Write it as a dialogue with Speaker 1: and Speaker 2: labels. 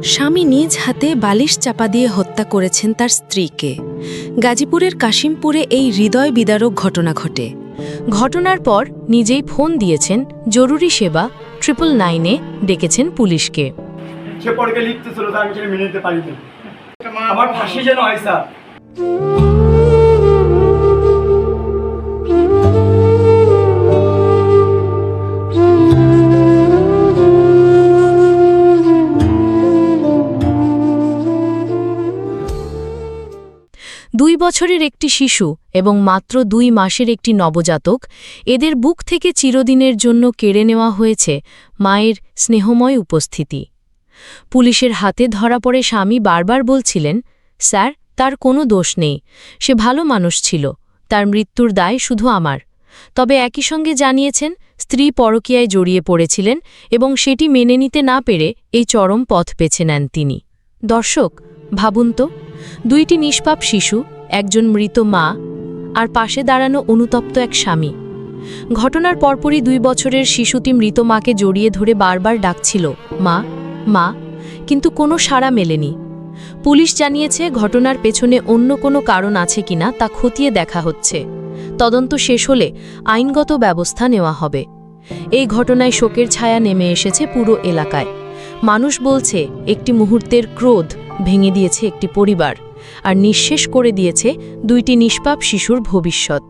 Speaker 1: স্বামী নিজ হাতে বালিশ চাপা দিয়ে হত্যা করেছেন তার স্ত্রীকে। গাজীপুরের কাশিমপুরে এই হৃদয় বিদারক ঘটনা ঘটে। ঘটনার পর নিজেই ফোন দিয়েছেন জরুরি সেবা 999-এ, ডেকেছেন পুলিশকে।
Speaker 2: সে পড়কে লিখতেছিল, আমি সেটা মেনে নিতে পারিনি। আমার ফাঁসি যেন হয় স্যার।
Speaker 1: দুই বছরের একটি শিশু এবং মাত্র 2 মাসের একটি নবজাতক, এদের বুক থেকে চিরদিনের জন্য কেড়ে নেওয়া হয়েছে মায়ের স্নেহময় উপস্থিতি। পুলিশের হাতে ধরা পড়ে স্বামী বারবার বলছিলেন, স্যার, তার কোনো দোষ নেই, সে ভালো মানুষ ছিল, তার মৃত্যুর দায় শুধু আমার। তবে একই সঙ্গে জানিয়েছেন স্ত্রী পরকীয়ায় জড়িয়ে পড়েছিলেন এবং সেটি মেনে নিতে না পেরে এই চরম পথ বেছে নেন তিনি। দর্শক, ভাবুন তো, 2টি নিষ্পাপ শিশু, একজন মৃত মা, আর পাশে দাঁড়ানো অনুতপ্ত এক স্বামী। ঘটনার পরপরই 2 বছরের শিশুটি মৃত মাকে জড়িয়ে ধরে বারবার ডাকছিল, মা, মা, কিন্তু কোনো সাড়া মেলেনি। পুলিশ জানিয়েছে ঘটনার পেছনে অন্য কোনো কারণ আছে কিনা তা খতিয়ে দেখা হচ্ছে। তদন্ত শেষ হলে আইনগত ব্যবস্থা নেওয়া হবে। এই ঘটনায় শোকের ছায়া নেমে এসেছে পুরো এলাকায়। মানুষ বলছে একটি মুহূর্তের ক্রোধ ভেঙে দিয়েছে একটি পরিবার আর নিঃশেষ করে দিয়েছে 2টি নিষ্পাপ শিশুর ভবিষ্যৎ।